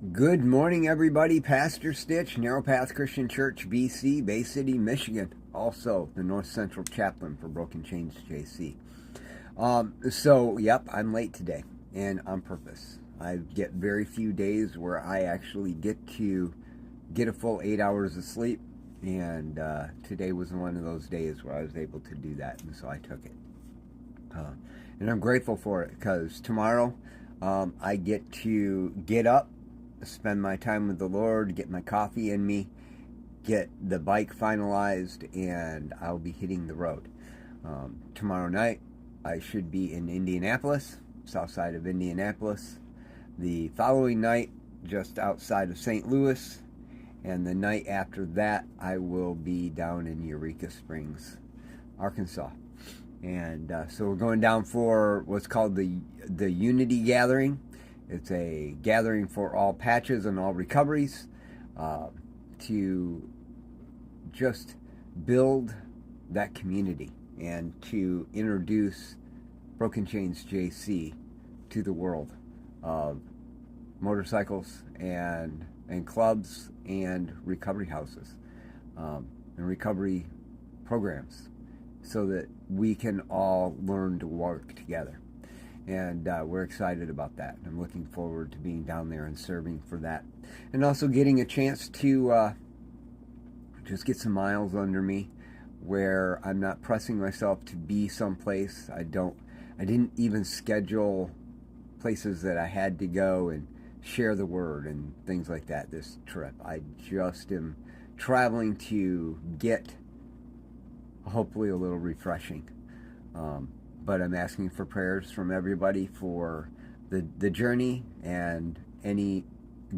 Good morning, everybody. Pastor Stitch, Narrow Path Christian Church, BC, Bay City, Michigan. Also, the North Central Chaplain for Broken Chains JC. Yep, I'm late today, and on purpose. I get very few days where I actually get to get a full 8 hours of sleep, and today was one of those days where I was able to do that, and so I took it. And I'm grateful for it, because tomorrow I get to get up, spend my time with the Lord, get my coffee in me, get the bike finalized, and I'll be hitting the road. Tomorrow night, I should be in Indianapolis, south side of Indianapolis. The following night, just outside of St. Louis. And the night after that, I will be down in Eureka Springs, Arkansas. And so we're going down for what's called the Unity Gathering. It's a gathering for all patches and all recoveries to just build that community and to introduce Broken Chains JC to the world of motorcycles and clubs and recovery houses and recovery programs, so that we can all learn to work together. And we're excited about that. I'm looking forward to being down there and serving for that. And also getting a chance to just get some miles under me where I'm not pressing myself to be someplace. I didn't even schedule places that I had to go and share the word and things like that this trip. I just am traveling to get hopefully a little refreshing. But I'm asking for prayers from everybody for the journey and any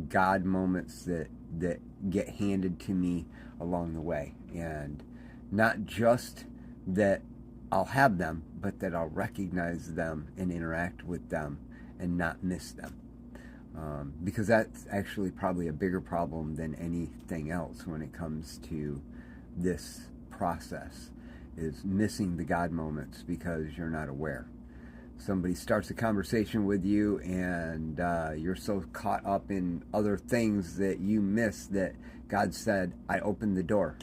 God moments that get handed to me along the way. And not just that I'll have them, but that I'll recognize them and interact with them and not miss them. Because that's actually probably a bigger problem than anything else when it comes to this process, is missing the God moments because you're not aware. Somebody starts a conversation with you and you're so caught up in other things that you miss that God said, I opened the door.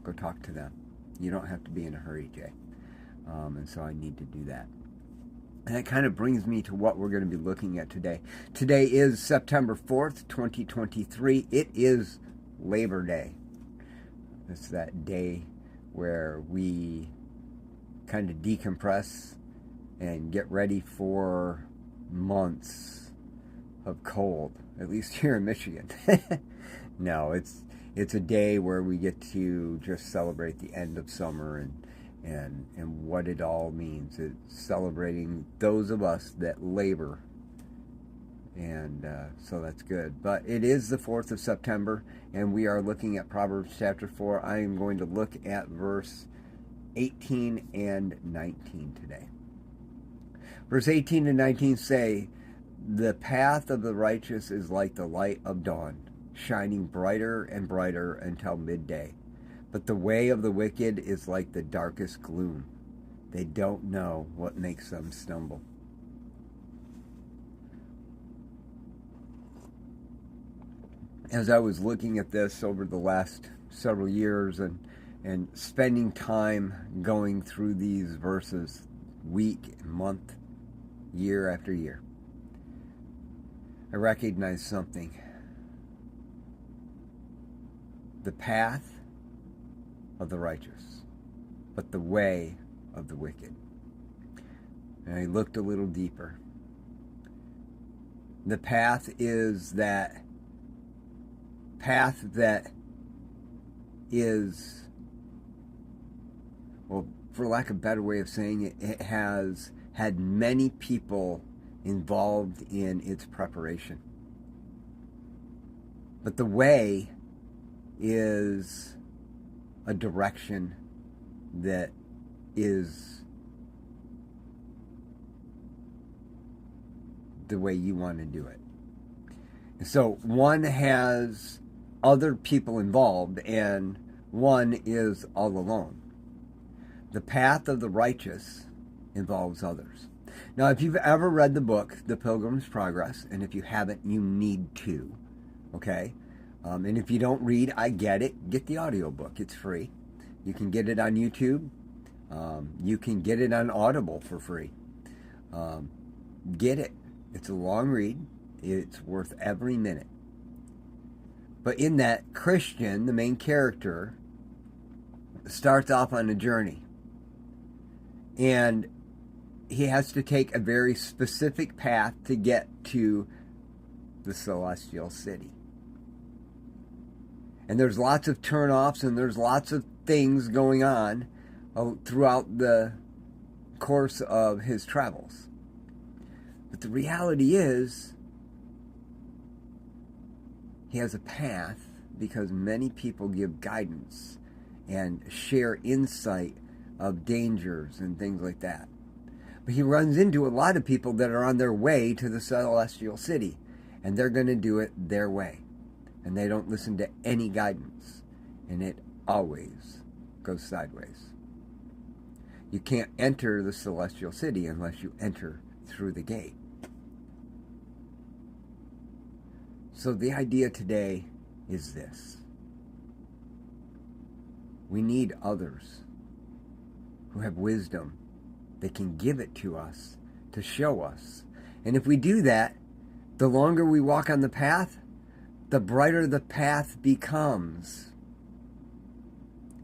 Go talk to them. You don't have to be in a hurry, Jay. And so I need to do that. And that kind of brings me to what we're going to be looking at today. Today is September 4th, 2023. It is Labor Day. It's that day where we kind of decompress and get ready for months of cold, at least here in Michigan. No, it's a day where we get to just celebrate the end of summer and what it all means. It's celebrating those of us that labor, and so that's good. But it is the 4th of September, and we are looking at Proverbs chapter 4. I am going to look at verse 18 and 19 today. Verse 18 and 19 say, the path of the righteous is like the light of dawn, shining brighter and brighter until midday. But the way of the wicked is like the darkest gloom. They don't know what makes them stumble. As I was looking at this over the last several years and spending time going through these verses week, month, year after year, I recognized something. The path of the righteous, but the way of the wicked. And I looked a little deeper. The path is that is, well, for lack of a better way of saying it, it has had many people involved in its preparation. But the way is a direction that is the way you want to do it. So one has other people involved, and one is all alone. The path of the righteous involves others. Now, if you've ever read the book, The Pilgrim's Progress, and if you haven't, you need to. Okay? And if you don't read, I get it. Get the audiobook. It's free. You can get it on YouTube. You can get it on Audible for free. Get it. It's a long read. It's worth every minute. But in that, Christian, the main character, starts off on a journey. And he has to take a very specific path to get to the celestial city. And there's lots of turnoffs and there's lots of things going on throughout the course of his travels. But the reality is, he has a path because many people give guidance and share insight of dangers and things like that. But he runs into a lot of people that are on their way to the celestial city, and they're going to do it their way. And they don't listen to any guidance, and it always goes sideways. You can't enter the celestial city unless you enter through the gate. So the idea today is this. We need others who have wisdom. They can give it to us, to show us. And if we do that, the longer we walk on the path, the brighter the path becomes.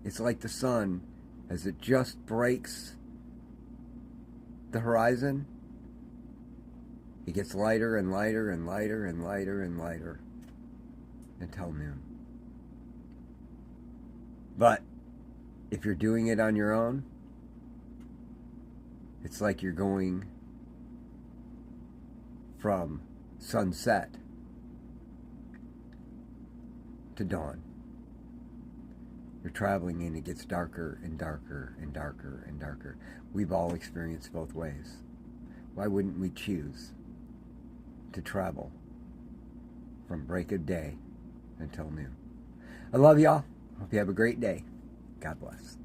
It's like the sun as it just breaks the horizon. It gets lighter and lighter and lighter and lighter and lighter until noon. But if you're doing it on your own, it's like you're going from sunset to dawn. You're traveling and it gets darker and darker and darker and darker. We've all experienced both ways. Why wouldn't we choose to travel from break of day until noon? I love y'all. Hope you have a great day. God bless.